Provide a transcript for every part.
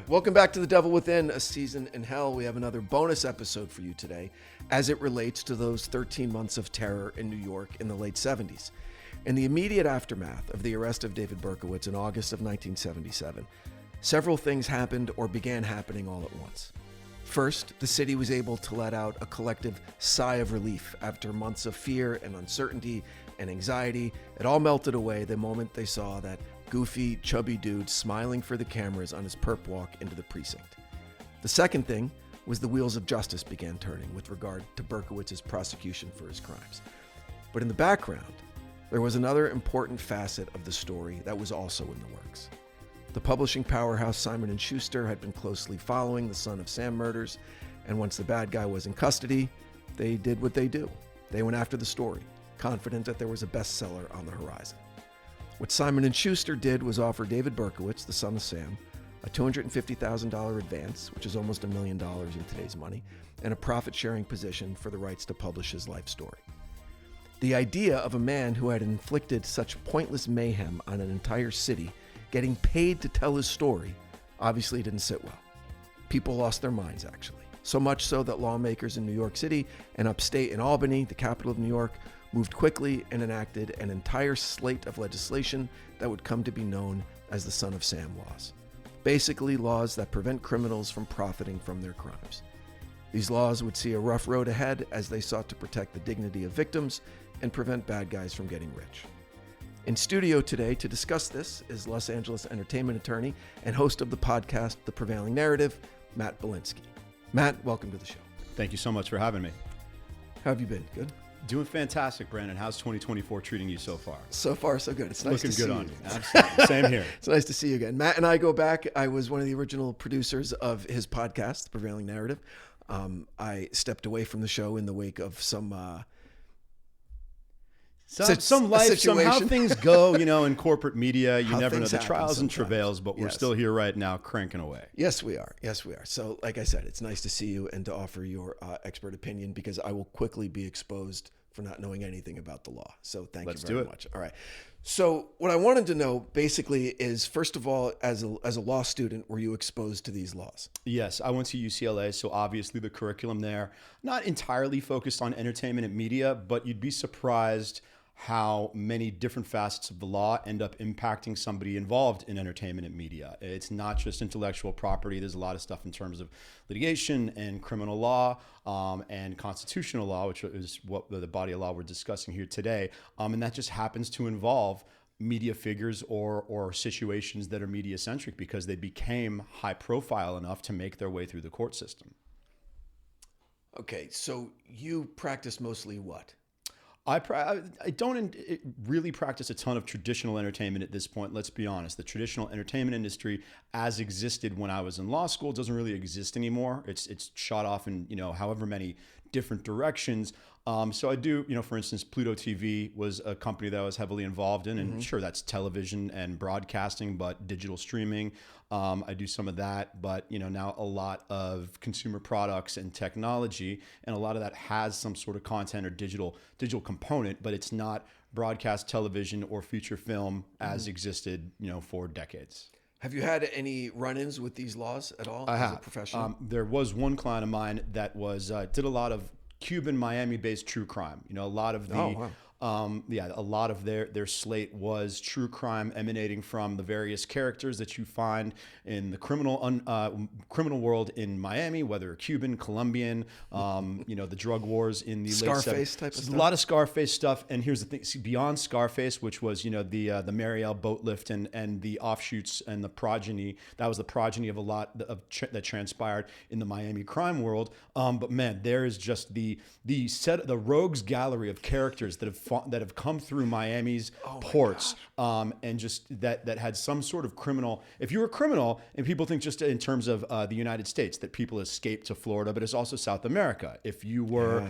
Welcome back to The Devil Within, a season in hell. We have another bonus episode for you today as it relates to those 13 months of terror in New York in the late 70s. In the immediate aftermath of the arrest of David Berkowitz in August of 1977, several things happened or began happening all at once. First, the city was able to let out a collective sigh of relief after months of fear and uncertainty and anxiety. It all melted away the moment they saw that goofy, chubby dude smiling for the cameras on his perp walk into the precinct. The second thing was the wheels of justice began turning with regard to Berkowitz's prosecution for his crimes. But in the background, there was another important facet of the story that was also in the works. The publishing powerhouse Simon & Schuster had been closely following the Son of Sam murders, and once the bad guy was in custody, they did what they do. They went after the story, confident that there was a bestseller on the horizon. What Simon & Schuster did was offer David Berkowitz, the Son of Sam, a $250,000 advance, which is almost $1 million in today's money, and a profit-sharing position for the rights to publish his life story. The idea of a man who had inflicted such pointless mayhem on an entire city getting paid to tell his story obviously didn't sit well. People lost their minds, actually. So much so that lawmakers in New York City and upstate in Albany, the capital of New York, moved quickly and enacted an entire slate of legislation that would come to be known as the Son of Sam laws. Basically, laws that prevent criminals from profiting from their crimes. These laws would see a rough road ahead as they sought to protect the dignity of victims and prevent bad guys from getting rich. In studio today to discuss this is Los Angeles entertainment attorney and host of the podcast, The Prevailing Narrative, Matt Bilinsky. Matt, welcome to the show. Thank you so much for having me. How have you been? Good? Doing fantastic, Branden. How's 2024 treating you so far? So far, so good. It's nice Looking to see good you. on you. Absolutely. Same here. It's nice to see you again. Matt and I go back. I was one of the original producers of his podcast, The Prevailing Narrative. I stepped away from the show in the wake of some life, somehow things go, in corporate media. You How never know things the happen trials and sometimes. travails, but we're Yes. still here right now cranking away. Yes, we are. Yes, we are. So, like I said, it's nice to see you and to offer your expert opinion because I will quickly be exposed for not knowing anything about the law. So thank you very much. All right. So what I wanted to know basically is, first of all, as a law student, were you exposed to these laws? Yes, I went to UCLA, so obviously the curriculum there, not entirely focused on entertainment and media, but you'd be surprised how many different facets of the law end up impacting somebody involved in entertainment and media. It's not just intellectual property. There's a lot of stuff in terms of litigation and criminal law and constitutional law, which is what the body of law we're discussing here today. And that just happens to involve media figures or situations that are media centric because they became high profile enough to make their way through the court system. Okay, so you practice mostly what? I don't really practice a ton of traditional entertainment at this point. Let's be honest. The traditional entertainment industry, as existed when I was in law school, doesn't really exist anymore. It's shot off in however many different directions. So I do, for instance, Pluto TV was a company that I was heavily involved in, and sure, that's television and broadcasting, but digital streaming. I do some of that, but now a lot of consumer products and technology, and a lot of that has some sort of content or digital component, but it's not broadcast television or feature film as existed, for decades. Have you had any run-ins with these laws at all as a professional? There was one client of mine that was did a lot of Cuban, Miami-based true crime. A lot of the a lot of their slate was true crime emanating from the various characters that you find in the criminal world in Miami, whether Cuban, Colombian, the drug wars in the Scarface late 70s. type of stuff. A lot of Scarface stuff. And here's the thing: see, beyond Scarface, which was the Mariel boat lift and the offshoots and the progeny. That was the progeny of a lot that transpired in the Miami crime world. But man, there is just the rogues gallery of characters that have come through Miami's ports, and just that had some sort of criminal. If you're a criminal, and people think just in terms of the United States that people escape to Florida, but it's also South America. If you were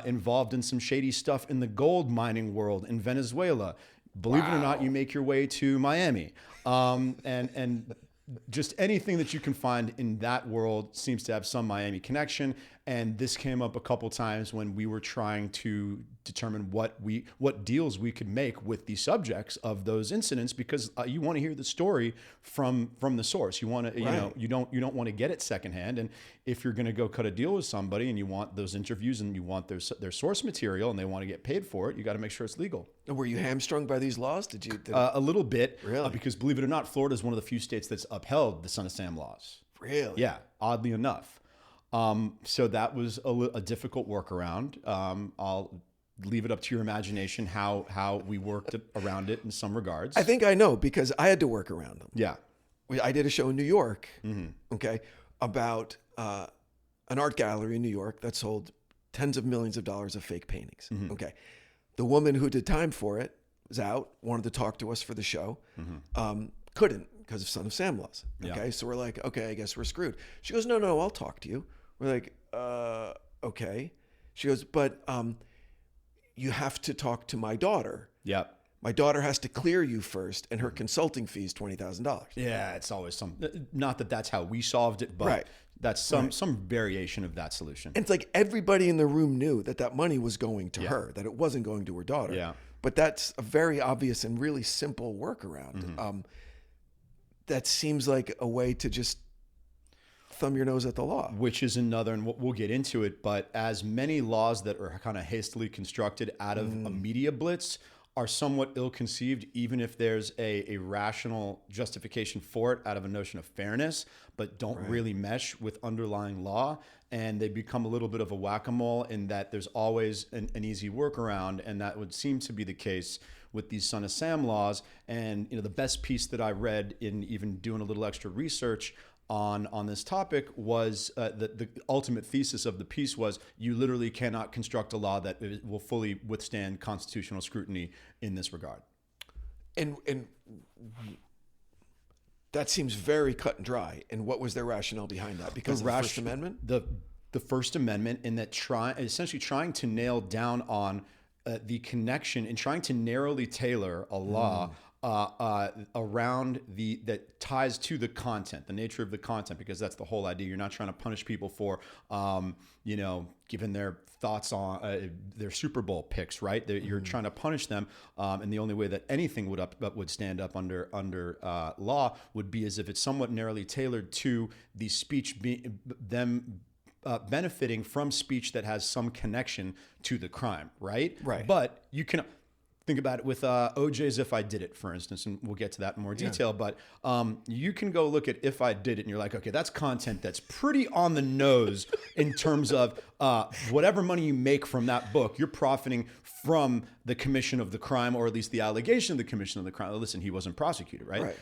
involved in some shady stuff in the gold mining world in Venezuela, believe it or not, you make your way to Miami, and just anything that you can find in that world seems to have some Miami connection. And this came up a couple times when we were trying to determine what deals we could make with the subjects of those incidents, because you want to hear the story from the source. You want to, you don't want to get it secondhand. And if you're going to go cut a deal with somebody and you want those interviews and you want their source material and they want to get paid for it, you got to make sure it's legal. And were you hamstrung by these laws? A little bit, really? Because believe it or not, Florida is one of the few states that's upheld the Son of Sam laws. Really? Yeah, oddly enough. So that was a difficult workaround. I'll leave it up to your imagination how we worked around it in some regards. I think I know, because I had to work around them. Yeah. I did a show in New York, okay, about an art gallery in New York that sold tens of millions of dollars of fake paintings. Okay. The woman who did time for it was out, wanted to talk to us for the show, couldn't because of Son of Sam laws. Okay. So we're like, okay, I guess we're screwed. She goes, no, I'll talk to you. We're like, okay. She goes, but you have to talk to my daughter. Yep. My daughter has to clear you first, and her consulting fee is $20,000. Yeah, it's always some. Not that that's how we solved it, but that's some variation of that solution. And it's like everybody in the room knew that money was going to her, that it wasn't going to her daughter. Yeah. But that's a very obvious and really simple workaround. That seems like a way to just thumb your nose at the law. Which is another, and we'll get into it, but as many laws that are kind of hastily constructed out of a media blitz are somewhat ill-conceived, even if there's a rational justification for it out of a notion of fairness, but don't really mesh with underlying law. And they become a little bit of a whack-a-mole in that there's always an easy workaround, and that would seem to be the case with these Son of Sam laws. And the best piece that I read in even doing a little extra research on this topic was the ultimate thesis of the piece was you literally cannot construct a law that will fully withstand constitutional scrutiny in this regard. And that seems very cut and dry. And what was their rationale behind that? Because of the First Amendment? The First Amendment, in that essentially trying to nail down on the connection and trying to narrowly tailor a law around that ties to the content, the nature of the content, because that's the whole idea. You're not trying to punish people for, giving their thoughts on their Super Bowl picks, right? You're trying to punish them, and the only way that anything would stand up under law would be as if it's somewhat narrowly tailored to the speech benefiting from speech that has some connection to the crime, right? Right. But you can think about it with OJ's If I Did It, for instance, and we'll get to that in more detail. But you can go look at If I Did It, and you're like, okay, that's content that's pretty on the nose in terms of whatever money you make from that book, you're profiting from the commission of the crime, or at least the allegation of the commission of the crime. Listen, he wasn't prosecuted, right?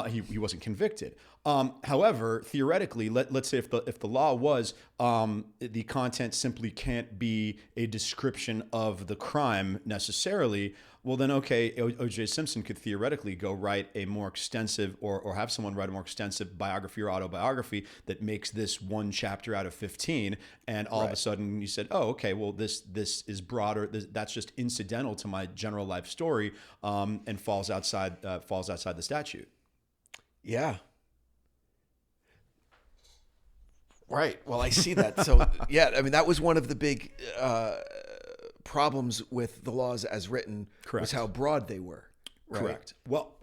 He wasn't convicted. However, theoretically, let's say if the law was the content simply can't be a description of the crime necessarily, well then okay, O.J. Simpson could theoretically go write a more extensive or have someone write a more extensive biography or autobiography that makes this one chapter out of 15, and all of a sudden you said, oh okay, well this is broader, that's just incidental to my general life story, and falls outside the statute. Yeah. Right. Well, I see that. So, yeah, I mean, that was one of the big problems with the laws as written. Correct. Was how broad they were. Right? Correct. Well,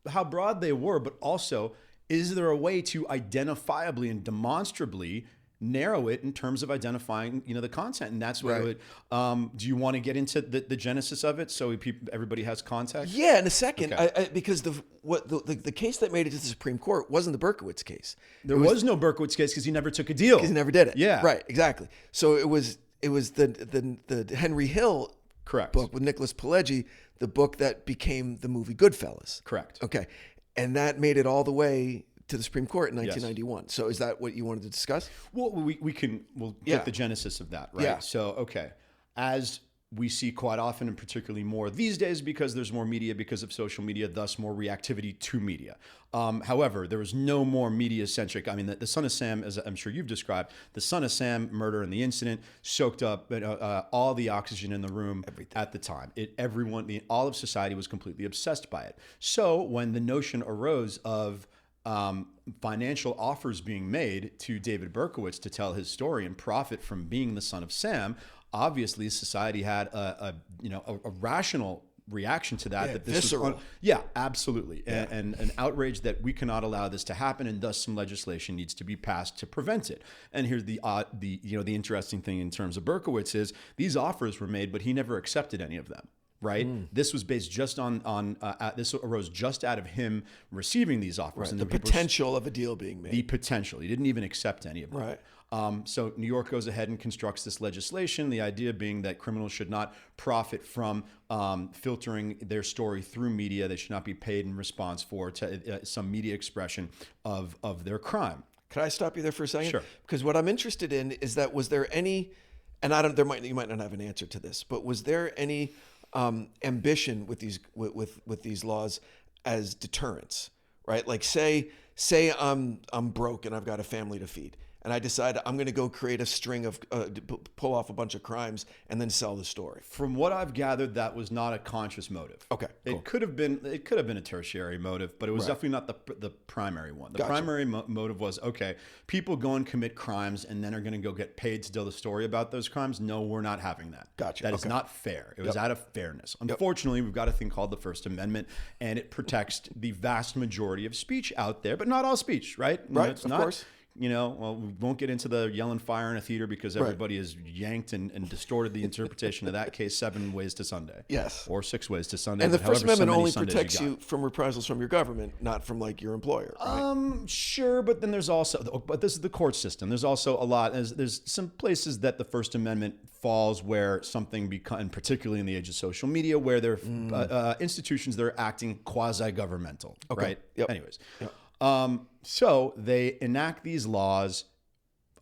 how broad they were, but also, is there a way to identifiably and demonstrably narrow it in terms of identifying, the content? And that's what do you want to get into the genesis of it so everybody has context? Yeah, in a second, Okay. because the case that made it to the Supreme Court wasn't the Berkowitz case. There was no Berkowitz case because he never took a deal. Because he never did it. Yeah. Right, exactly. So it was the Henry Hill book with Nicholas Pileggi, the book that became the movie Goodfellas. Correct. Okay. And that made it all the way to the Supreme Court in 1991. Yes. So is that what you wanted to discuss? Well, we'll get the genesis of that, right? Yeah. So, okay. As we see quite often, and particularly more these days because there's more media because of social media, thus more reactivity to media. However, there was no more media-centric. I mean, the Son of Sam, as I'm sure you've described, the Son of Sam murder and the incident soaked up all the oxygen in the room at the time. All of society was completely obsessed by it. So when the notion arose of financial offers being made to David Berkowitz to tell his story and profit from being the son of Sam, obviously society had a rational reaction to that. Yeah, that this visceral. was absolutely. Yeah. And an outrage that we cannot allow this to happen, and thus some legislation needs to be passed to prevent it. And here's the interesting thing in terms of Berkowitz is these offers were made, but he never accepted any of them. Right. This was based just on this arose just out of him receiving these offers, and the potential of a deal being made. The potential. He didn't even accept any of them. Right. So New York goes ahead and constructs this legislation. The idea being that criminals should not profit from filtering their story through media. They should not be paid in response for some media expression of their crime. Could I stop you there for a second? Sure. Because what I'm interested in is that was there any, and you might not have an answer to this, but was there any ambition with these laws as deterrents, right? Like say I'm broke and I've got a family to feed, and I decide I'm going to go create a string of pull off a bunch of crimes and then sell the story. From what I've gathered, that was not a conscious motive. Okay, cool. It could have been a tertiary motive, but it was definitely not the primary one. The primary motive was, okay, people go and commit crimes and then are going to go get paid to tell the story about those crimes. No, we're not having that. Gotcha. That is not fair. It was out of fairness. Unfortunately, we've got a thing called the First Amendment, and it protects the vast majority of speech out there, but not all speech, right? Right, of course. We won't get into the yelling fire in a theater because everybody has yanked and distorted the interpretation of that case 7 ways to Sunday. Yes. Or 6 ways to Sunday. And the First Amendment only protects you from reprisals from your government, not from like your employer, right? Sure, but then there's also, but this is the court system. There's also a lot, there's some places that the First Amendment falls where something and particularly in the age of social media, where there are institutions that are acting quasi-governmental, right? Yep. Anyways. Yep. So they enact these laws,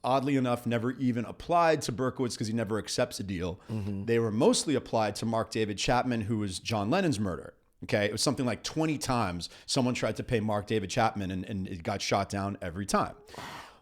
oddly enough, never even applied to Berkowitz because he never accepts a deal. They were mostly applied to Mark David Chapman, who was John Lennon's murderer. Okay, it was something like 20 times someone tried to pay Mark David Chapman and it got shot down every time.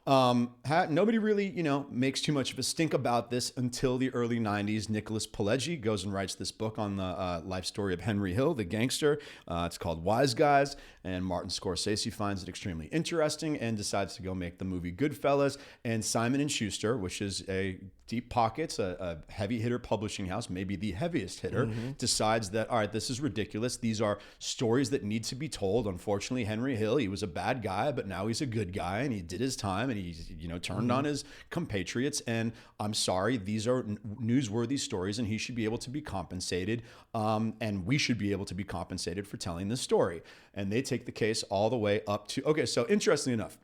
Nobody really, makes too much of a stink about this until the early 90s. Nicholas Pileggi goes and writes this book on the life story of Henry Hill, the gangster. It's called Wise Guys, and Martin Scorsese finds it extremely interesting and decides to go make the movie Goodfellas. And Simon & Schuster, which is a deep pockets, a heavy hitter publishing house, maybe the heaviest hitter, decides that, all right, this is ridiculous. These are stories that need to be told. Unfortunately, Henry Hill, he was a bad guy, but now he's a good guy, and he did his time, and he turned on his compatriots. And I'm sorry, these are newsworthy stories, and he should be able to be compensated, and we should be able to be compensated for telling this story. And they take the case all the way up to, okay, so interestingly enough,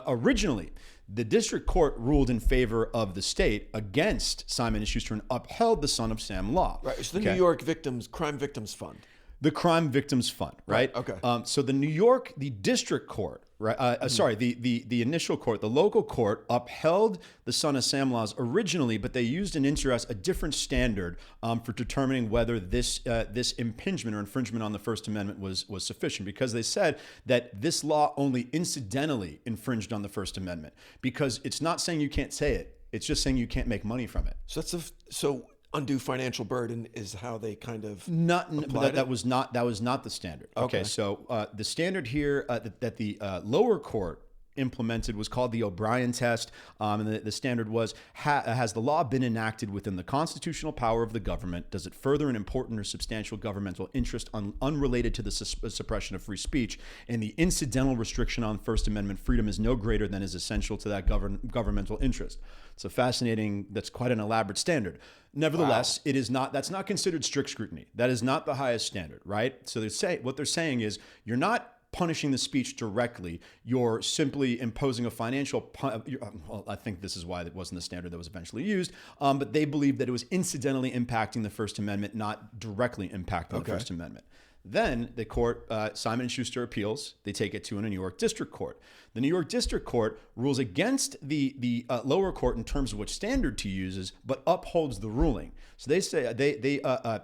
originally, the district court ruled in favor of the state against Simon & Schuster and upheld the Son of Sam law. Right, it's the New York Crime Victims Fund. The Crime Victims Fund, right? Okay. So the district court, right? The initial court, the local court upheld the Son of Sam laws originally, but they used a different standard for determining whether this impingement or infringement on the First Amendment was sufficient, because they said that this law only incidentally infringed on the First Amendment, because it's not saying you can't say it; it's just saying you can't make money from it. So undue financial burden is how they kind of that was not the standard. Okay, so the standard here that the lower court implemented was called the O'Brien test, and the standard was: has the law been enacted within the constitutional power of the government? Does it further an important or substantial governmental interest unrelated to the suppression of free speech? And the incidental restriction on First Amendment freedom is no greater than is essential to that governmental interest. It's that's quite an elaborate standard. Nevertheless, It is not. That's not considered strict scrutiny. That is not the highest standard, right? So what they're saying is you're not punishing the speech directly. You're simply imposing a financial. Well, I think this is why it wasn't the standard that was eventually used. But they believed that it was incidentally impacting the First Amendment, not directly impacting the First Amendment. Then the court, Simon & Schuster appeals. They take it to a New York district court. The New York district court rules against the lower court in terms of which standard to use, but upholds the ruling. So they say the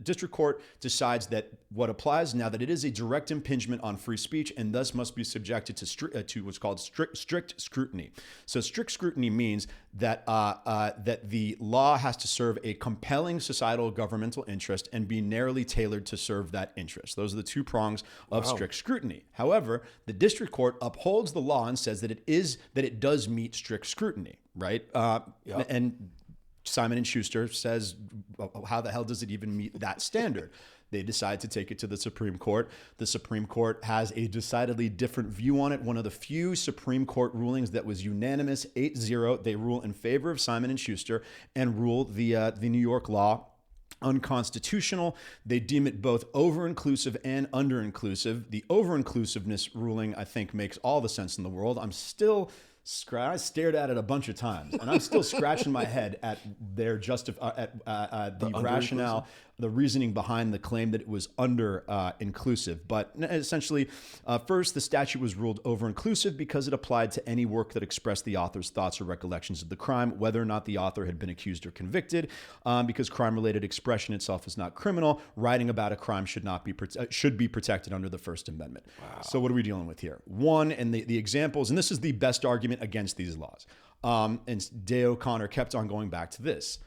district court decides that what applies now, that it is a direct impingement on free speech and thus must be subjected to what's called strict scrutiny. So strict scrutiny means that the law has to serve a compelling societal governmental interest and be narrowly tailored tailored to serve that interest. Those are the two prongs of strict scrutiny. However, the district court upholds the law and says that it does meet strict scrutiny, right? And Simon & Schuster says, how the hell does it even meet that standard? They decide to take it to the Supreme Court. The Supreme Court has a decidedly different view on it. One of the few Supreme Court rulings that was unanimous, 8-0. They rule in favor of Simon & Schuster and rule the New York law unconstitutional. They deem it both over-inclusive and under-inclusive. The over-inclusiveness ruling, I think, makes all the sense in the world. I stared at it a bunch of times, and I'm still scratching my head at their the rationale, the reasoning behind the claim that it was under-inclusive. But essentially, first, the statute was ruled over-inclusive because it applied to any work that expressed the author's thoughts or recollections of the crime, whether or not the author had been accused or convicted. Because crime-related expression itself is not criminal, writing about a crime should be protected under the First Amendment. Wow. So what are we dealing with here? One, and the examples, and this is the best argument against these laws. And Day O'Connor kept on going back to this.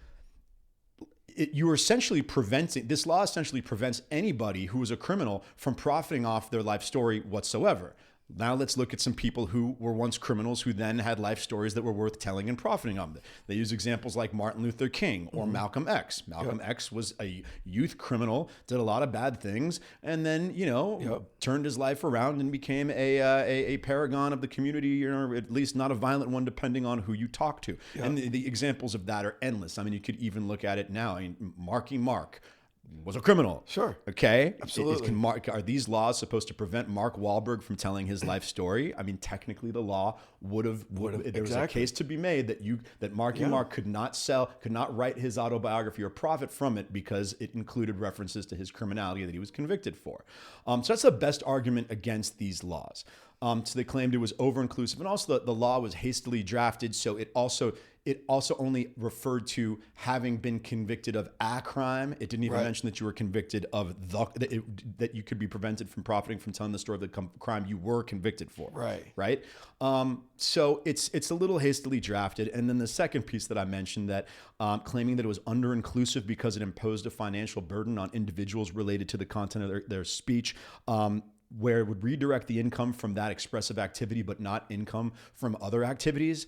This law essentially prevents anybody who is a criminal from profiting off their life story whatsoever. Now let's look at some people who were once criminals who then had life stories that were worth telling and profiting on. They use examples like Martin Luther King or Malcolm X. Malcolm X was a youth criminal, did a lot of bad things, and then, turned his life around and became a paragon of the community, or at least not a violent one, depending on who you talk to. And the examples of that are endless. I mean, you could even look at it now. I mean, Marky Mark was a criminal. Sure. Okay. Absolutely. Are these laws supposed to prevent Mark Wahlberg from telling his life story? I mean, technically, the law would have. There was a case to be made that Marky Mark could not write his autobiography or profit from it because it included references to his criminality that he was convicted for. So that's the best argument against these laws. So they claimed it was over-inclusive, and also the law was hastily drafted, so it also only referred to having been convicted of a crime. It didn't even mention that you were convicted of that you could be prevented from profiting from telling the story of the crime you were convicted for. Right. So it's a little hastily drafted. And then the second piece that I mentioned, that claiming that it was under-inclusive because it imposed a financial burden on individuals related to the content of their speech, where it would redirect the income from that expressive activity, but not income from other activities.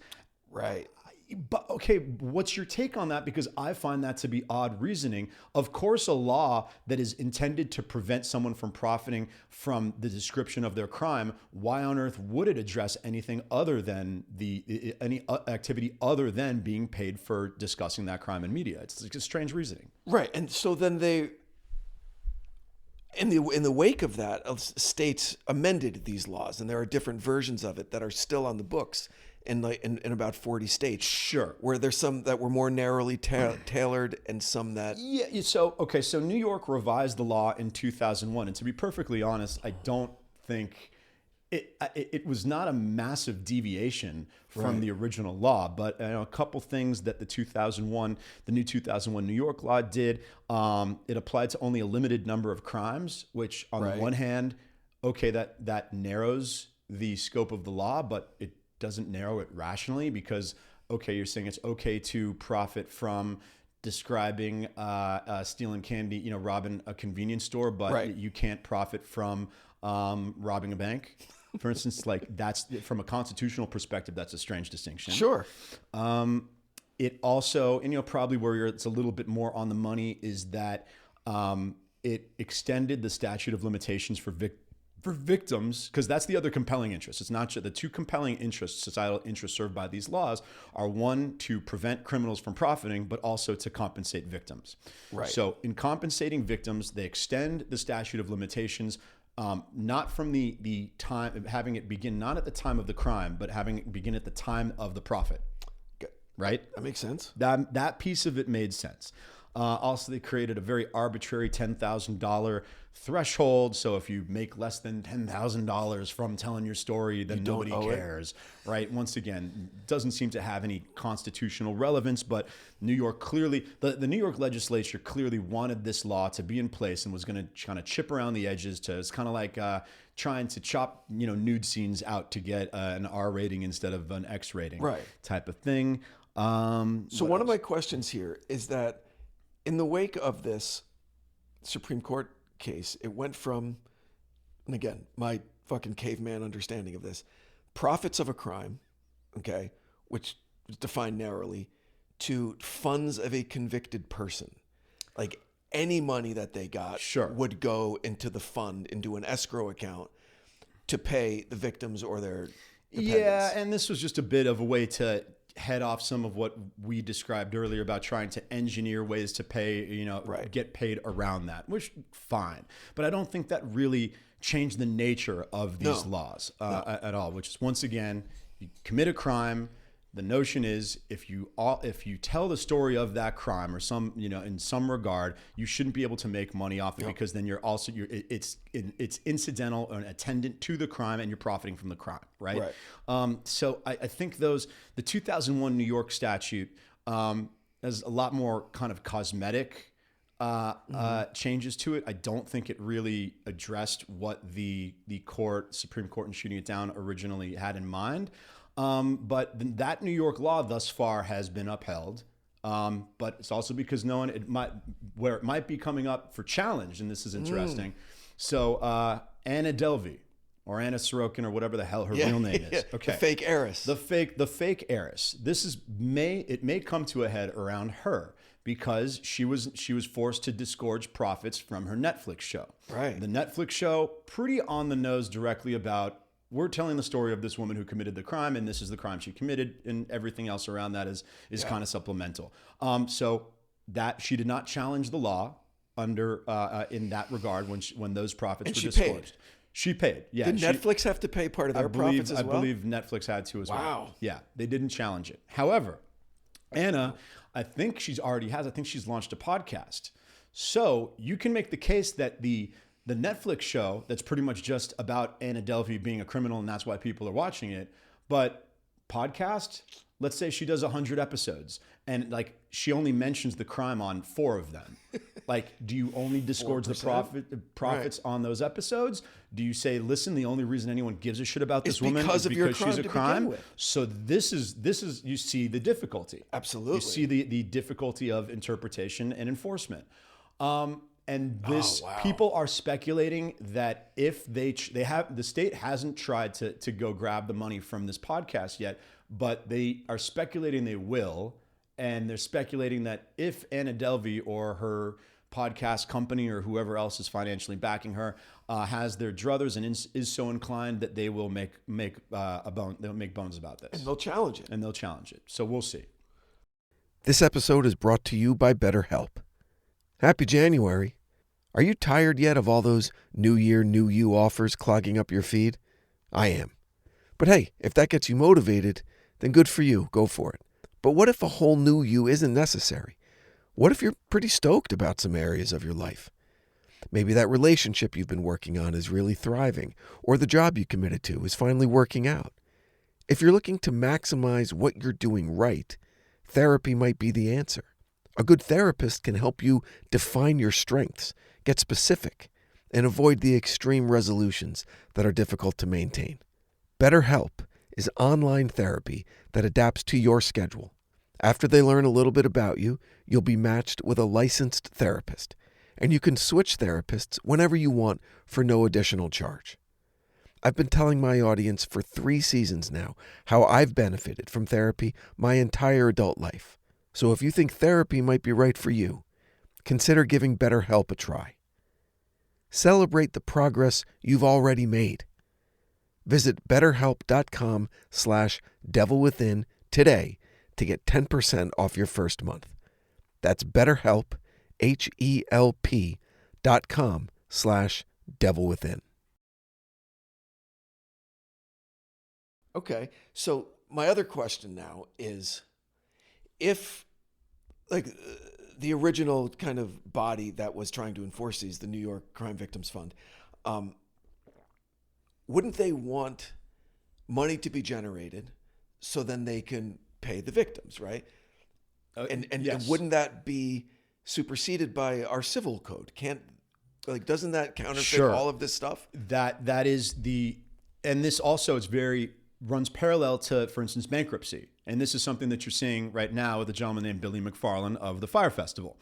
Right. But okay, what's your take on that? Because I find that to be odd reasoning. Of course, a law that is intended to prevent someone from profiting from the description of their crime, why on earth would it address anything other than any activity other than being paid for discussing that crime in media? It's like a strange reasoning. Right. And so then they, in the wake of that, states amended these laws, and there are different versions of it that are still on the books in about 40 states. Sure. Where there's some that were more narrowly tailored and some that... Yeah. So New York revised the law in 2001. And to be perfectly honest, I don't think it was not a massive deviation from the original law, but a couple things that the new 2001 New York law did. It applied to only a limited number of crimes, which on the one hand, okay, that narrows the scope of the law, but it doesn't narrow it rationally, because okay, you're saying it's okay to profit from describing stealing candy, robbing a convenience store, but you can't profit from robbing a bank, for instance. Like, that's, from a constitutional perspective, that's a strange distinction. Sure. It also, and probably where it's a little bit more on the money, is that it extended the statute of limitations for victims, because that's the other compelling interest. It's not just the two compelling interests, societal interests served by these laws are, one, to prevent criminals from profiting, but also to compensate victims. Right. So in compensating victims, they extend the statute of limitations, not from the time, having it begin not at the time of the crime, but having it begin at the time of the profit. Right? That makes sense. That piece of it made sense. Also, they created a very arbitrary $10,000 threshold. So if you make less than $10,000 from telling your story, then nobody cares, right? Once again, doesn't seem to have any constitutional relevance, but New York clearly, the New York legislature clearly wanted this law to be in place and was going to kind of chip around the edges it's kind of like trying to chop, nude scenes out to get an R rating instead of an X rating, type of thing. So one of my questions here is that, in the wake of this Supreme Court case, it went from, and again, my fucking caveman understanding of this, profits of a crime, okay, which was defined narrowly, to funds of a convicted person. Like any money that they got would go into the fund, into an escrow account to pay the victims or their dependents. Yeah, and this was just a bit of a way to head off some of what we described earlier about trying to engineer ways to pay, get paid around that, which fine. But I don't think that really changed the nature of these laws at all, which is, once again, you commit a crime. The notion is if you tell the story of that crime or in some regard, you shouldn't be able to make money off it because then it's incidental or an attendant to the crime and you're profiting from the crime, right? So I think the 2001 New York statute has a lot more kind of cosmetic changes to it. I don't think it really addressed what the Supreme Court in shooting it down originally had in mind. But that New York law thus far has been upheld. But it's also because it might be coming up for challenge, and this is interesting. So Anna Delvey or Anna Sorokin or whatever the hell her real name is. Okay. The fake heiress. The fake heiress. It may come to a head around her because she was forced to disgorge profits from her Netflix show. Right. The Netflix show, pretty on the nose directly about, we're telling the story of this woman who committed the crime, and this is the crime she committed, and everything else around that is kind of supplemental. So that she did not challenge the law under in that regard when those profits were disgorged. She paid. Yeah. Did Netflix have to pay part of their profits as well? I believe Netflix had to as well. Wow. Yeah, they didn't challenge it. However, Anna, I think she's launched a podcast. So you can make the case that the Netflix show that's pretty much just about Anna Delvey being a criminal and that's why people are watching it. But podcast, let's say she does 100 episodes and like she only mentions the crime on 4 of them. Like, do you only disgorge the profits on those episodes? Do you say, listen, the only reason anyone gives a shit about this woman is because she's a crime? So this is you see the difficulty. Absolutely. You see the difficulty of interpretation and enforcement. And people are speculating that if the state hasn't tried to go grab the money from this podcast yet, but they are speculating they will. And they're speculating that if Anna Delvey or her podcast company or whoever else is financially backing her has their druthers and is so inclined that they will make bones about this. And they'll challenge it. So we'll see. This episode is brought to you by BetterHelp. Happy January. Are you tired yet of all those New Year, New You offers clogging up your feed? I am. But hey, if that gets you motivated, then good for you. Go for it. But what if a whole new you isn't necessary? What if you're pretty stoked about some areas of your life? Maybe that relationship you've been working on is really thriving, or the job you committed to is finally working out. If you're looking to maximize what you're doing right, therapy might be the answer. A good therapist can help you define your strengths, get specific, and avoid the extreme resolutions that are difficult to maintain. BetterHelp is online therapy that adapts to your schedule. After they learn a little bit about you, you'll be matched with a licensed therapist, and you can switch therapists whenever you want for no additional charge. I've been telling my audience for 3 seasons now how I've benefited from therapy my entire adult life. So if you think therapy might be right for you, consider giving BetterHelp a try. Celebrate the progress you've already made. Visit BetterHelp.com/devilwithin today to get 10% off your first month. That's BetterHelp, HELP.com/devilwithin. Okay, so my other question now is, if, like, the original kind of body that was trying to enforce these, the New York Crime Victims Fund, wouldn't they want money to be generated so then they can pay the victims, right? And yes. Wouldn't that be superseded by our civil code? Doesn't that counterfeit all of this stuff? That is and this also is very runs parallel to, for instance, bankruptcy. And this is something that you're seeing right now with a gentleman named Billy McFarland of the Fire Festival.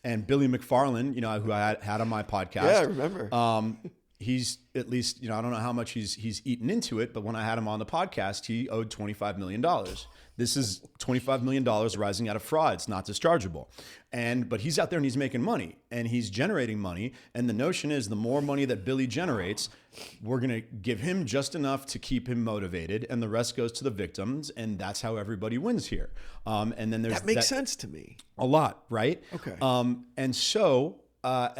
And Billy McFarland, who I had on my podcast. Yeah, I remember. He's at least, I don't know how much he's eaten into it, but when I had him on the podcast, he owed $25 million. This is $25 million rising out of fraud. It's not dischargeable. But he's out there and he's making money and he's generating money. And the notion is the more money that Billy generates, we're going to give him just enough to keep him motivated and the rest goes to the victims. And that's how everybody wins here. And then that makes sense to me. A lot, right? Okay. And so,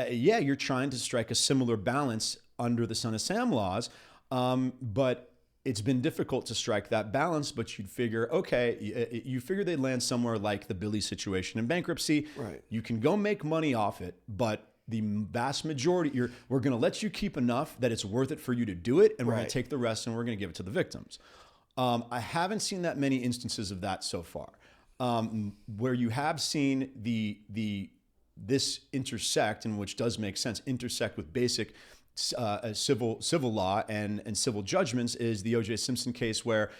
you're trying to strike a similar balance under the Son of Sam laws. But it's been difficult to strike that balance, but you'd figure, okay, you figure they'd land somewhere like the Billy situation in bankruptcy. Right. You can go make money off it, but the vast majority, we're going to let you keep enough that it's worth it for you to do it, and we're going to take the rest and we're going to give it to the victims. I haven't seen that many instances of that so far. Where you have seen this intersect, and which does make sense, intersect with basic civil law and civil judgments is the O.J. Simpson case where,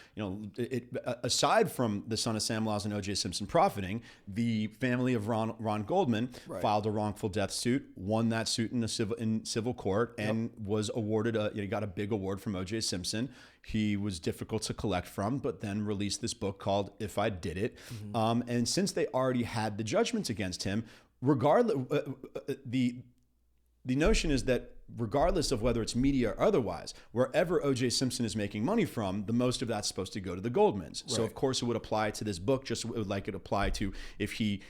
aside from the Son of Sam laws and O.J. Simpson profiting, the family of Ron Goldman filed a wrongful death suit, won that suit in civil court, and was awarded got a big award from O.J. Simpson. He was difficult to collect from, but then released this book called If I Did It. Mm-hmm. And since they already had the judgments against him, regardless, the notion is that regardless of whether it's media or otherwise, wherever O.J. Simpson is making money from, the most of that's supposed to go to the Goldmans. Right. So of course it would apply to this book, just like it apply to if he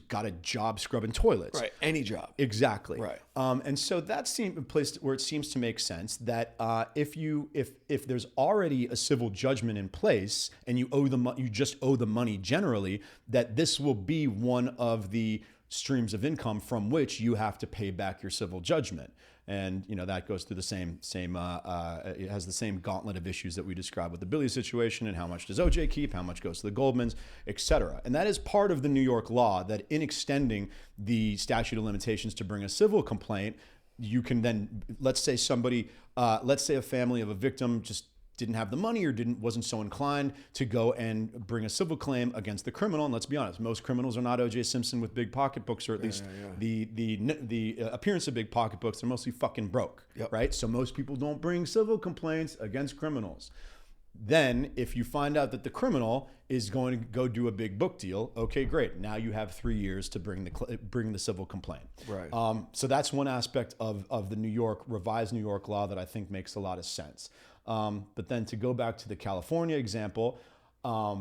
got a job scrubbing toilets. Right, any job. Exactly. Right. And so that seems a place where it seems to make sense that if there's already a civil judgment in place and you just owe the money generally, that this will be one of the streams of income from which you have to pay back your civil judgment. And, that goes through the same it has the same gauntlet of issues that we described with the Billy situation and how much does OJ keep, how much goes to the Goldmans, et cetera. And that is part of the New York law that in extending the statute of limitations to bring a civil complaint, you can then, let's say a family of a victim just didn't have the money or wasn't so inclined to go and bring a civil claim against the criminal. And let's be honest, most criminals are not O.J. Simpson with big pocketbooks, or at least the appearance of big pocketbooks. They're mostly fucking broke, right? So most people don't bring civil complaints against criminals. Then if you find out that the criminal is going to go do a big book deal, okay, great. Now you have 3 years to bring the civil complaint. Right. So that's one aspect of the revised New York law that I think makes a lot of sense. But then to go back to the California example,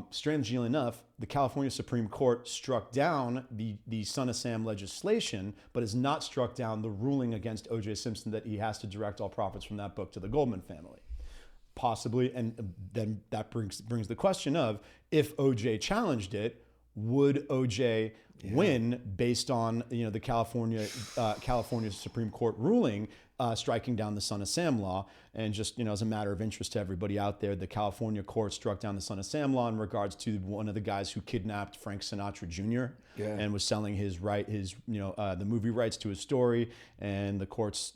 strangely enough, the California Supreme Court struck down the Son of Sam legislation, but has not struck down the ruling against O.J. Simpson that he has to direct all profits from that book to the Goldman family. Possibly, and then that brings the question of, if O.J. challenged it, would O.J. win based on the California Supreme Court ruling striking down the Son of Sam law? And just as a matter of interest to everybody out there, the California court struck down the Son of Sam law in regards to one of the guys who kidnapped Frank Sinatra Jr. And was selling the movie rights to his story. And the courts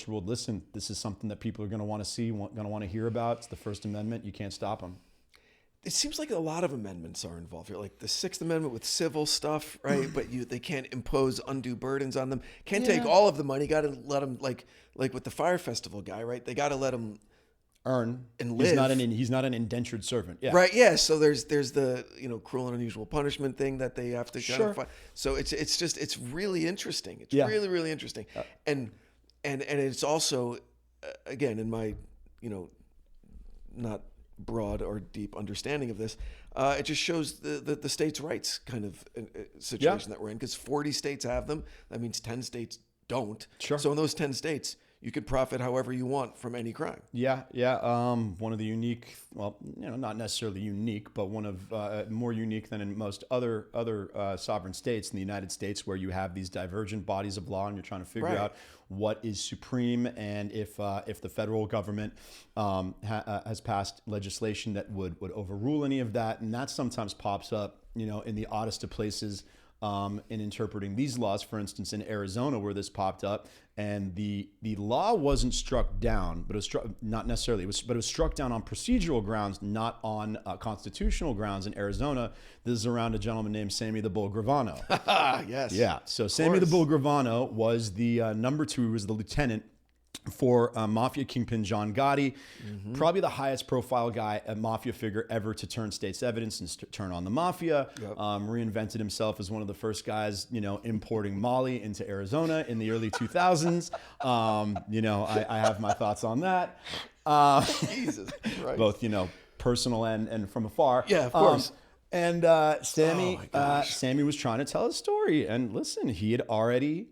ruled, listen, this is something that people are going to want to see, going to want to hear about. It's the First Amendment. You can't stop them. It seems like a lot of amendments are involved here, like the Sixth Amendment with civil stuff, right? But they can't impose undue burdens on them. Can't take all of the money. Got to let them, like with the Fire Festival guy, right? They got to let him earn and live. He's not an indentured servant. Yeah. Right. Yeah. So there's the cruel and unusual punishment thing that they have to kind of find. So it's really interesting. It's really, really interesting. And it's also, again, in my not broad or deep understanding of this, it just shows the states' rights kind of situation that we're in, because 40 states have them. That means 10 states don't. Sure. So in those 10 states, you could profit however you want from any crime. Yeah. One of the unique, well, not necessarily unique, but one of more unique than in most other sovereign states in the United States, where you have these divergent bodies of law and you're trying to figure out what is supreme, and if the federal government has passed legislation that would overrule any of that. And that sometimes pops up, in the oddest of places. in interpreting these laws. For instance, in Arizona, where this popped up, and the law wasn't struck down, but it was struck, not necessarily, but it was struck down on procedural grounds, not on constitutional grounds in Arizona. This is around a gentleman named Sammy the Bull Gravano. Yes. Yeah. So Sammy the Bull Gravano was the number 2, he was the lieutenant for mafia kingpin John Gotti, probably the highest profile guy, a mafia figure ever to turn state's evidence and turn on the mafia. Yep. Reinvented himself as one of the first guys, importing Molly into Arizona in the early 2000s. I have my thoughts on that. Jesus Christ. Both, personal and from afar. Yeah, of course. Sammy was trying to tell his story, and listen, he had already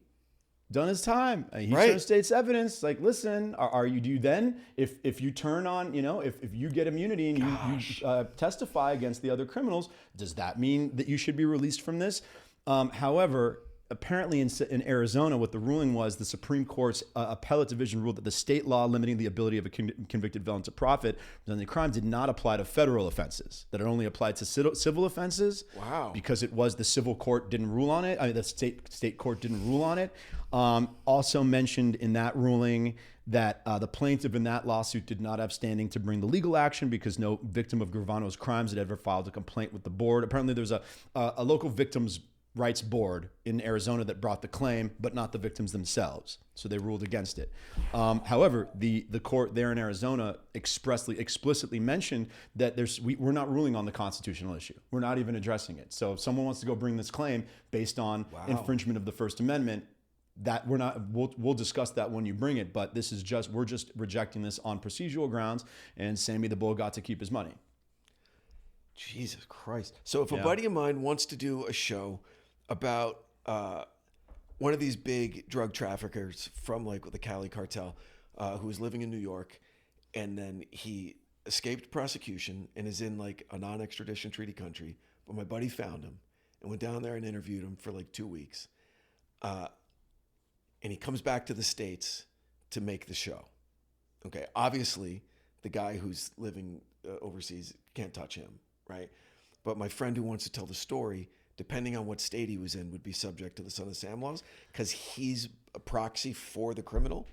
done his time. He turned state's evidence. Like, listen, do you then, if you turn on, if you get immunity and you testify against the other criminals, does that mean that you should be released from this? However, apparently in Arizona, what the ruling was, the Supreme Court's appellate division ruled that the state law limiting the ability of a convicted felon to profit from the crime did not apply to federal offenses, that it only applied to civil offenses. Wow. Because it was the civil court didn't rule on it. I mean, the state court didn't rule on it. Also mentioned in that ruling that the plaintiff in that lawsuit did not have standing to bring the legal action because no victim of Gravano's crimes had ever filed a complaint with the board. Apparently there's a local victims rights board in Arizona that brought the claim, but not the victims themselves. So they ruled against it. However, the court there in Arizona explicitly mentioned that we're not ruling on the constitutional issue. We're not even addressing it. So if someone wants to go bring this claim based on infringement of the First Amendment, that we'll discuss that when you bring it, but we're just rejecting this on procedural grounds, and Sammy the Bull got to keep his money. Jesus Christ. So if a buddy of mine wants to do a show about one of these big drug traffickers from like the Cali cartel who was living in New York, and then he escaped prosecution and is in like a non-extradition treaty country, but my buddy found him and went down there and interviewed him for like 2 weeks. And he comes back to the States to make the show. Okay, obviously the guy who's living overseas can't touch him, right? But my friend who wants to tell the story, depending on what state he was in, would be subject to the Son of Sam laws because he's a proxy for the criminal?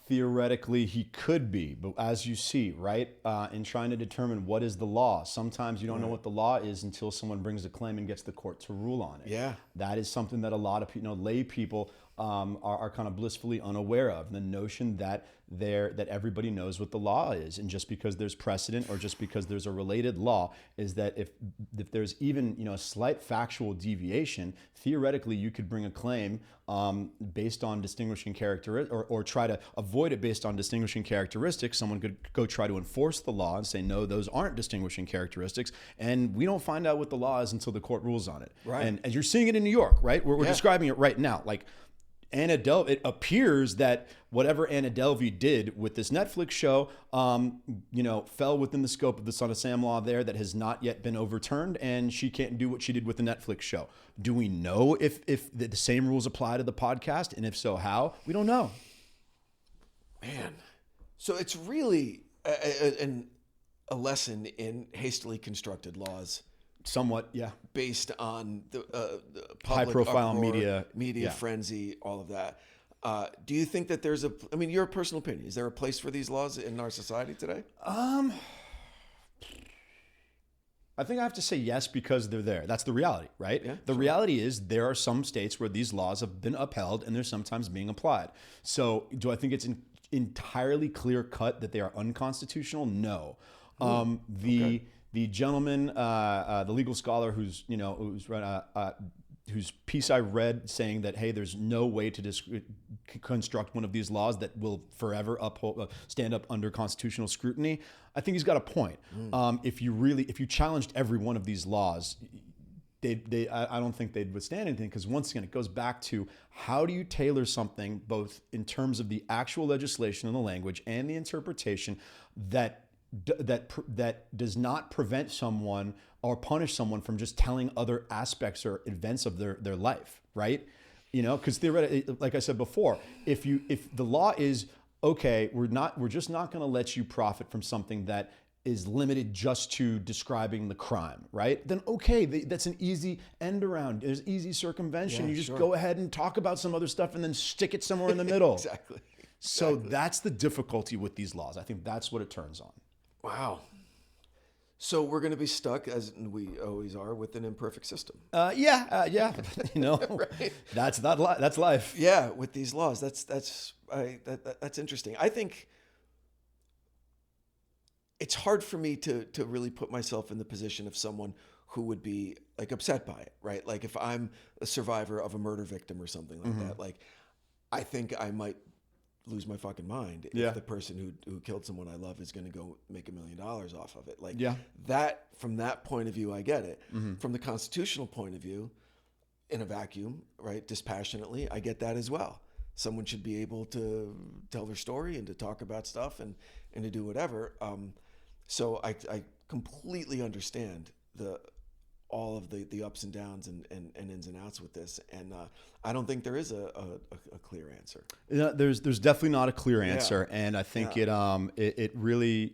Theoretically, he could be. But as you see, right, in trying to determine what is the law, sometimes you don't know what the law is until someone brings a claim and gets the court to rule on it. Yeah. That is something that a lot of lay people are kind of blissfully unaware of. The notion that everybody knows what the law is, and just because there's precedent or just because there's a related law, is that if there's even a slight factual deviation, theoretically you could bring a claim based on distinguishing characteristics, or try to avoid it based on distinguishing characteristics. Someone could go try to enforce the law and say, no, those aren't distinguishing characteristics, and we don't find out what the law is until the court rules on it. Right. And as you're seeing it in New York, right? We're describing it right now. Like, it appears that whatever Anna Delvey did with this Netflix show, fell within the scope of the Son of Sam law there that has not yet been overturned, and she can't do what she did with the Netflix show. Do we know if the same rules apply to the podcast, and if so, how? We don't know. Man, so it's really a lesson in hastily constructed laws. Somewhat, yeah. Based on the public high-profile uproar, media frenzy, all of that. Do you think that there's your personal opinion, is there a place for these laws in our society today? I think I have to say yes, because they're there. That's the reality, right? Yeah, the reality is there are some states where these laws have been upheld and they're sometimes being applied. So do I think it's entirely clear-cut that they are unconstitutional? No. The gentleman, the legal scholar whose piece I read saying that, hey, there's no way to construct one of these laws that will forever stand up under constitutional scrutiny, I think he's got a point. If you challenged every one of these laws, I don't think they'd withstand anything, because once again, it goes back to how do you tailor something both in terms of the actual legislation and the language and the interpretation that does not prevent someone or punish someone from just telling other aspects or events of their life, right? Because theoretically, like I said before, if the law is okay, we're just not going to let you profit from something that is limited just to describing the crime, right? Then okay, that's an easy end around. There's easy circumvention. Yeah, you just sure. go ahead and talk about some other stuff and then stick it somewhere in the middle. Exactly. So that's the difficulty with these laws. I think that's what it turns on. Wow. So we're going to be stuck, as we always are, with an imperfect system. Yeah. You know, Right. that's life. Yeah, with these laws, that's interesting. I think it's hard for me to really put myself in the position of someone who would be like upset by it, right? Like if I'm a survivor of a murder victim or something like that, like I think I might lose my fucking mind if the person who killed someone I love is going to go make $1 million off of it. Like that, from that point of view, I get it. From the constitutional point of view, in a vacuum, right, dispassionately, I get that as well. Someone should be able to tell their story and to talk about stuff and to do whatever. So I completely understand all of the ups and downs and ins and outs with this. And I don't think there is a clear answer. There's definitely not a clear answer. And I think it really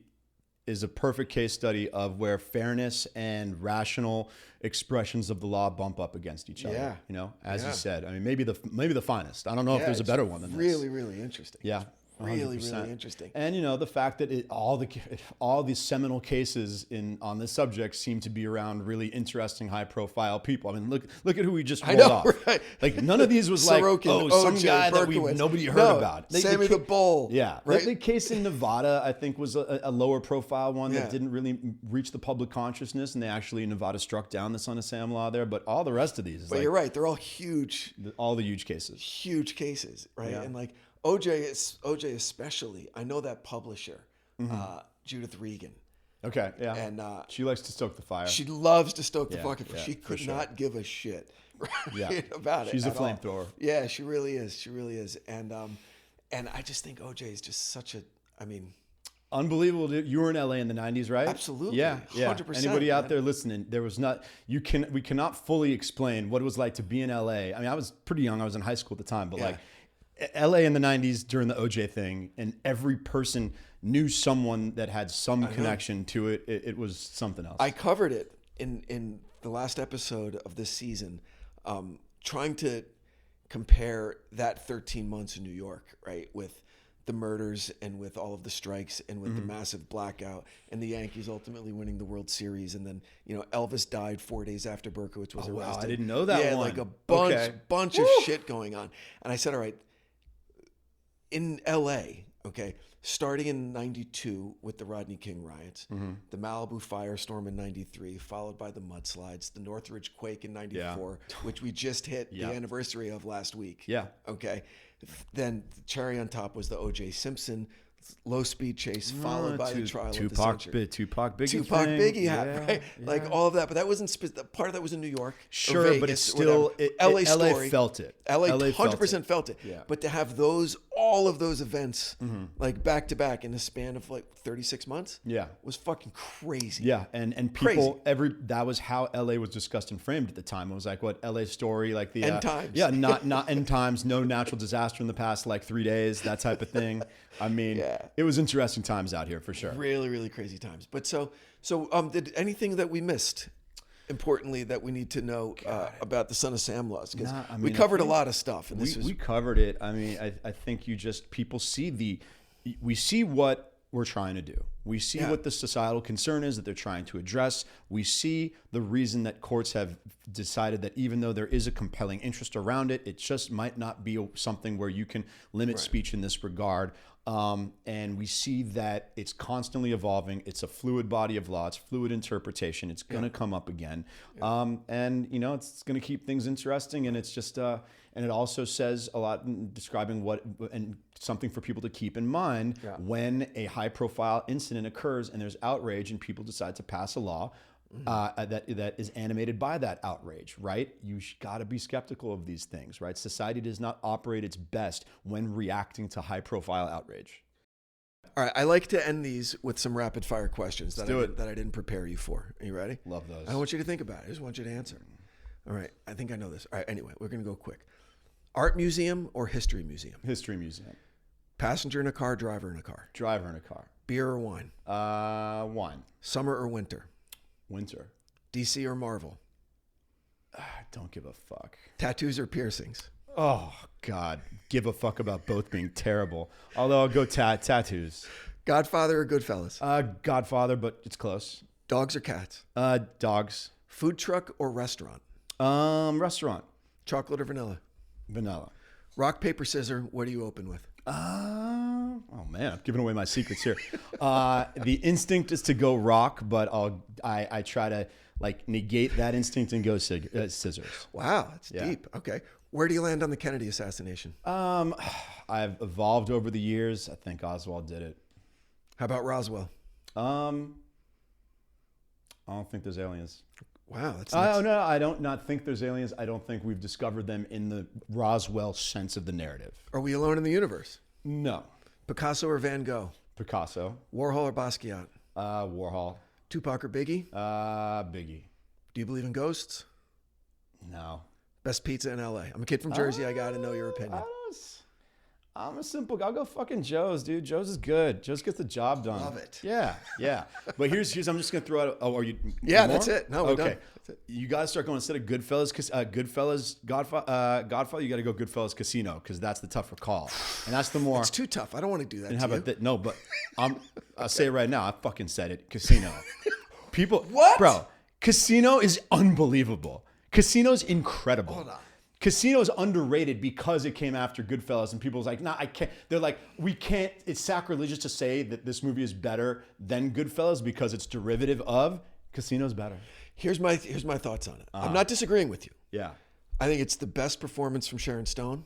is a perfect case study of where fairness and rational expressions of the law bump up against each other. Yeah. You know, as you said, I mean, maybe the finest. I don't know if there's a better one than this. Really interesting. Yeah. 100%. Really interesting. And you know, the fact that all these seminal cases on this subject seem to be around really interesting, high-profile people. I mean, look at who we just rolled off. Right? Like none of these was like, Sorokin, some OJ, guy that Berkowitz. nobody heard about. Sammy the Bull. Yeah, right. The case in Nevada, I think, was a lower profile one that Yeah. didn't really reach the public consciousness, and they actually in Nevada struck down the Son of Sam law there. But all the rest of these, But you're right; they're all huge, all the huge cases. huge cases, right? Yeah. And like OJ especially. I know that publisher, Judith Regan. Okay, yeah. And she likes to stoke the fire. she loves to stoke the Yeah, fucking. yeah, She for could sure. not give a shit Yeah. about it. She's a at all. flamethrower. Yeah, she really is. She really is. And I just think OJ is just such a. I mean, Unbelievable. Dude. You were in LA in the 90s, right? Absolutely. Yeah. 100%, Anybody out man. there listening, we cannot fully explain what it was like to be in LA. I mean, I was pretty young. I was in high school at the time, but like LA in the 90s during the OJ thing, and every person knew someone that had some connection to it. It was something else. I covered it in the last episode of this season, trying to compare that 13 months in New York, right, with the murders and with all of the strikes and with the massive blackout and the Yankees ultimately winning the World Series. And then, you know, Elvis died 4 days after Berkowitz was arrested. wow, I didn't know that Yeah, one. like a bunch Woo! of shit going on. And I said, all right, in LA, okay, starting in 92 with the Rodney King riots, the Malibu firestorm in 93, followed by the mudslides, the Northridge quake in 94, which we just hit the anniversary of last week. Yeah. Okay. Then the cherry on top was the O.J. Simpson low speed chase, followed by the trial of the century. Tupac Biggie Tupac thing. Biggie hat, right? Like all of that, but that wasn't part of that was in New York. Sure, or Vegas, but it's or whatever. still LA LA story. felt it. LA LA 100% felt it. Yeah. But to have all of those events like back to back in the span of like 36 months, was fucking crazy. Yeah, and people that was how LA was discussed and framed at the time. It was like what LA story, like the End times. Yeah, not end times, no natural disaster in the past like 3 days, that type of thing. I mean, it was interesting times out here for sure. Really, really crazy times. But so did anything that we missed importantly that we need to know about the Son of Sam laws? Because we covered a lot of stuff, and we covered it. I mean, I think people see we see what we're trying to do. We see what the societal concern is that they're trying to address. We see the reason that courts have decided that even though there is a compelling interest around it, it just might not be something where you can limit speech in this regard. And we see that it's constantly evolving. It's a fluid body of law. It's fluid interpretation. It's going to come up again. And, you know, it's going to keep things interesting. And it's just, and it also says a lot in describing and something for people to keep in mind when a high profile incident occurs and there's outrage and people decide to pass a law that is animated by that outrage, right? You got to be skeptical of these things, right? Society does not operate its best when reacting to high-profile outrage. All right, I like to end these with some rapid-fire questions that I didn't prepare you for. Are you ready? Love those. I don't want you to think about it. I just want you to answer. All right, I think I know this. All right, anyway, we're going to go quick. Art museum or history museum? History museum. Passenger in a car, driver in a car. Driver in a car. Beer or wine? Wine. Summer or winter? Winter. DC or Marvel? Don't give a fuck. Tattoos or piercings? Oh, God. Give a fuck about both being terrible. Although I'll go tattoos. Godfather or Goodfellas? Godfather, but it's close. Dogs or cats? Dogs. Food truck or restaurant? Restaurant. Chocolate or vanilla? Vanilla. Rock, paper, scissors. What do you open with? Oh man, I'm giving away my secrets here. The instinct is to go rock, but I try to like negate that instinct and go scissors. Wow, that's deep. Okay. Where do you land on the Kennedy assassination? I've evolved over the years. I think Oswald did it. How about Roswell? I don't think there's aliens. Wow, that's No, I don't not think there's aliens. I don't think we've discovered them in the Roswell sense of the narrative. Are we alone in the universe? No. Picasso or Van Gogh? Picasso. Warhol or Basquiat? Warhol. Tupac or Biggie? Biggie. Do you believe in ghosts? No. Best pizza in LA? I'm a kid from Jersey. I got to know your opinion. I'm a simple guy. I'll go fucking Joe's, dude. Joe's is good. Joe's gets the job done. Love it. Yeah. But here's I'm just gonna throw out. Oh, are you? Yeah, more? that's it. No, we're done. That's it. You gotta start going instead of Goodfellas, Goodfellas, Godfather. You gotta go Goodfellas Casino because that's the tougher call, and that's the more. It's too tough. I don't want to do that. And to how you. about that? No, but I'll say it right now. I fucking said it. Casino. People. What? Bro? Casino is unbelievable. Casino's incredible. Hold on. Casino is underrated because it came after Goodfellas, and people's like, nah, I can't. They're like, we can't. It's sacrilegious to say that this movie is better than Goodfellas because it's derivative of. Casino's better. Here's my thoughts on it. I'm not disagreeing with you. Yeah. I think it's the best performance from Sharon Stone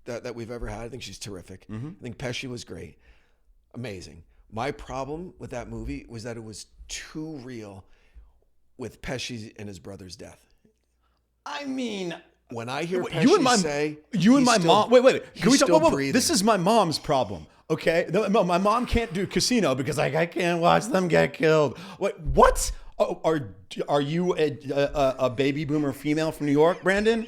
that we've ever had. I think she's terrific. I think Pesci was great. Amazing. My problem with that movie was that it was too real with Pesci and his brother's death. I mean, when I hear Pesci you and my mom. Wait. Can we talk? Whoa. This is my mom's problem. Okay, no, my mom can't do Casino because I can't watch them get killed. What? Oh, are you a baby boomer female from New York, Branden?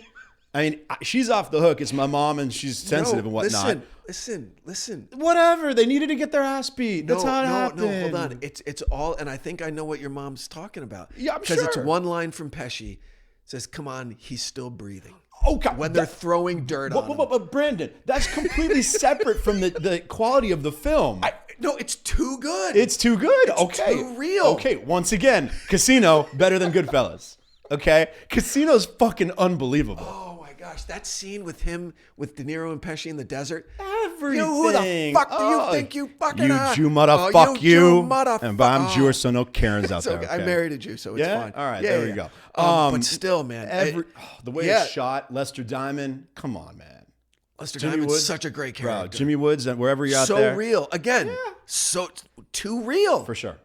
I mean, she's off the hook. It's my mom, and she's sensitive and whatnot. Listen. Whatever. They needed to get their ass beat. That's how it happened. No, hold on. It's all, and I think I know what your mom's talking about. Yeah, I'm sure. Because it's one line from Pesci. It says, "Come on, he's still breathing." Okay. When they're throwing dirt on him. But Branden, that's completely separate from the quality of the film. No, it's too good. It's too good. It's too real. Okay, once again, Casino better than Goodfellas. Okay? Casino's fucking unbelievable. Oh my gosh, that scene with him, with De Niro and Pesci in the desert. Everything. Who the fuck do you think you fucking are? You Jew motherfuck you. Motherfucker. And I'm Jewish, so no Karens out there. Okay. Okay? I married a Jew, so it's fine. All right, there we go. But still, man. The way it's shot, Lester Diamond, come on, man. Lester Diamond's such a great character. Bro, Jimmy Woods, and wherever you're out there. So real. Again, so too real. For sure.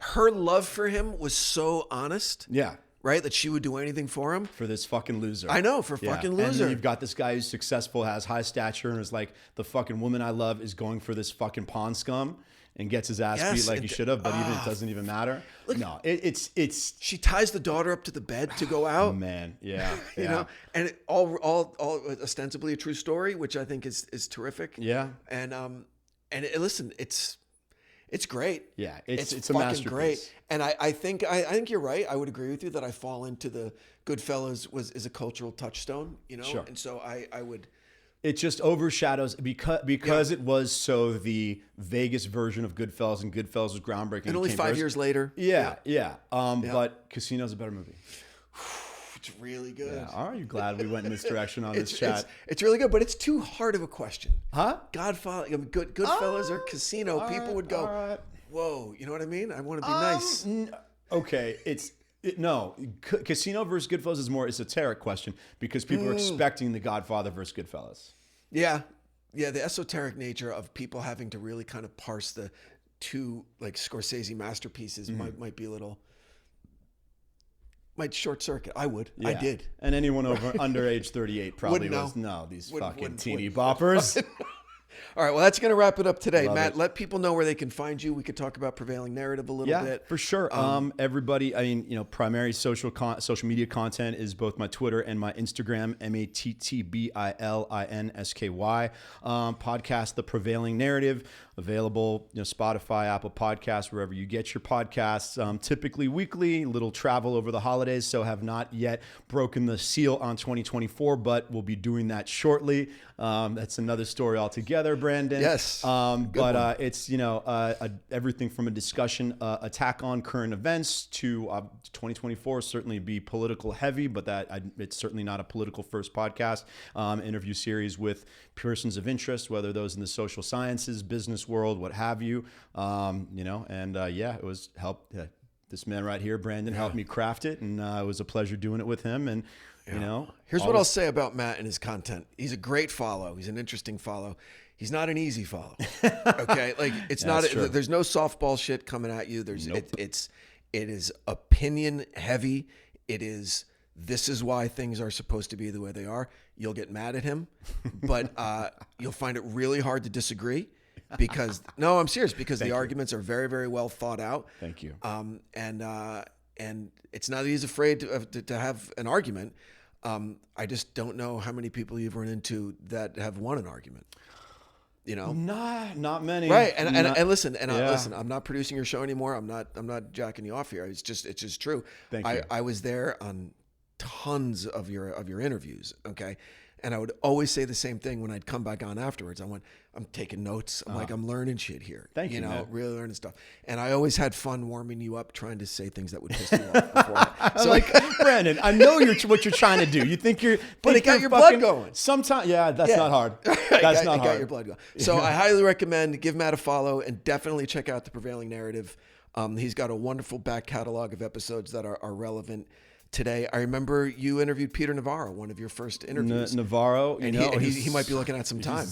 Her love for him was so honest. Yeah. Right? That she would do anything for him. For this fucking loser. I know, fucking loser. And then you've got this guy who's successful, has high stature, and is like, the fucking woman I love is going for this fucking pawn scum and gets his ass beat like he should have, but it doesn't even matter. Look, no, it's. She ties the daughter up to the bed to go out. Oh, man, yeah. You know, and all ostensibly a true story, which I think is terrific. Yeah. And listen, it's great. Yeah, it's a fucking masterpiece. Great. And I think you're right. I would agree with you that I fall into the Goodfellas is a cultural touchstone, you know? Sure. And so I would. It just overshadows because it was so the Vegas version of Goodfellas, and Goodfellas was groundbreaking. And only 5 years later. Yeah. But Casino's a better movie. It's really good. Yeah. Are you glad we went in this direction on this chat? It's really good, but it's too hard of a question. Huh? Godfather, Goodfellas or Casino? People would go, right. Whoa, you know what I mean? I want to be nice. Okay, no. Casino versus Goodfellas is more esoteric question because people are expecting the Godfather versus Goodfellas. Yeah, the esoteric nature of people having to really kind of parse the two like Scorsese masterpieces might be a little. Might short circuit. I would. Yeah. I did. And anyone under age 38 probably wouldn't was know. These Wouldn't- fucking wouldn't- teeny wouldn't- boppers. All right, well, that's going to wrap it up today. Love Matt, it. let people know where they can find you. We could talk about Prevailing Narrative a little bit. For sure. Everybody, I mean, primary social media content is both my Twitter and my Instagram, MattBilinsky. Podcast, The Prevailing Narrative, available, Spotify, Apple Podcasts, wherever you get your podcasts. Typically weekly, little travel over the holidays, so have not yet broken the seal on 2024, but we'll be doing that shortly. That's another story altogether, Branden. Yes. It's, everything from a discussion, attack on current events to 2024 certainly be political heavy, but it's certainly not a political first podcast. Interview series with persons of interest, whether those in the social sciences, business world, what have you. It was helped. This man right here, Branden, helped me craft it, and it was a pleasure doing it with him. And here's what I'll say about Matt and his content. He's a great follow. He's an interesting follow. He's not an easy follow. Okay, like it's not. True. There's no softball shit coming at you. Nope. It is opinion heavy. This is why things are supposed to be the way they are. You'll get mad at him, but you'll find it really hard to disagree. Because no, I'm serious. Because the arguments are very, very well thought out. Thank you. And it's not that he's afraid to have an argument. I just don't know how many people you've run into that have won an argument. Not many. Right. And listen. Listen. I'm not producing your show anymore. I'm not jacking you off here. It's just true. Thank you. I was there on tons of your interviews. Okay. And I would always say the same thing when I'd come back on afterwards. I'm taking notes. I'm learning shit here. Thank you, man. Really learning stuff. And I always had fun warming you up, trying to say things that would piss you off before. So Branden, I know what you're trying to do. You think you're, but it got your blood going. Sometimes, that's not hard. That's not hard. It got your blood going. So I highly recommend give Matt a follow and definitely check out The Prevailing Narrative. He's got a wonderful back catalog of episodes that are relevant today. I remember you interviewed Peter Navarro, one of your first interviews. Navarro, he might be looking at some time.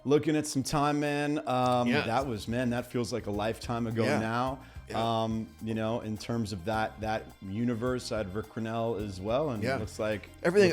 Looking at some time, man. That feels like a lifetime ago now. Yeah. In terms of that universe, I had Rick Cornell as well, and it looks like everything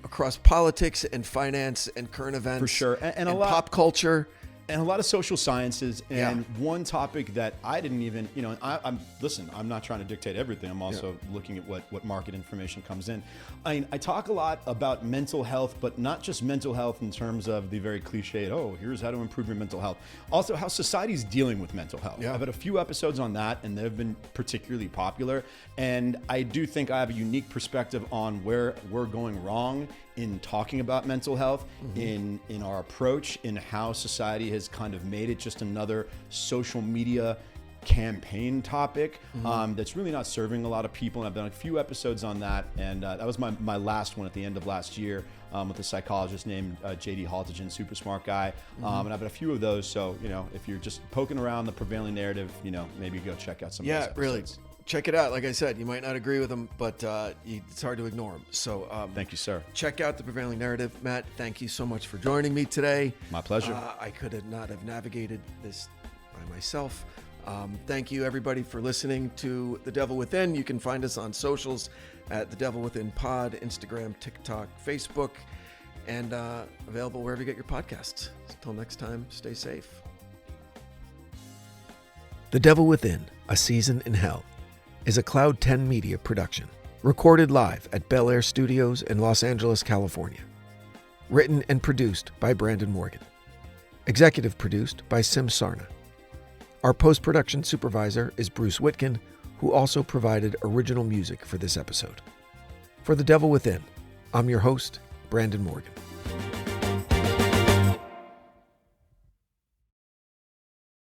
across politics and finance and current events, for sure, and a lot pop culture. And a lot of social sciences, and one topic that I didn't even, I'm not trying to dictate everything. I'm also looking at what market information comes in. I talk a lot about mental health, but not just mental health in terms of the very cliched, here's how to improve your mental health. Also, how society's dealing with mental health. Yeah. I've had a few episodes on that, and they've been particularly popular. And I do think I have a unique perspective on where we're going wrong in talking about mental health, in our approach, in how society has kind of made it just another social media campaign topic that's really not serving a lot of people. And I've done a few episodes on that, and that was my last one at the end of last year with a psychologist named J.D. Haltigen, super smart guy. And I've had a few of those. So, if you're just poking around the Prevailing Narrative, maybe go check out some of those episodes. Really. Check it out. Like I said, you might not agree with them, but it's hard to ignore them. So thank you, sir. Check out The Prevailing Narrative. Matt, thank you so much for joining me today. My pleasure. I could not have navigated this by myself. Thank you, everybody, for listening to The Devil Within. You can find us on socials at The Devil Within Pod, Instagram, TikTok, Facebook, and available wherever you get your podcasts. Until next time, stay safe. The Devil Within, A Season in Hell, is a Cloud 10 Media production, recorded live at Bel Air Studios in Los Angeles, California. Written and produced by Branden Morgan. Executive produced by Sim Sarna. Our post-production supervisor is Bruce Whitkin, who also provided original music for this episode. For The Devil Within, I'm your host, Branden Morgan.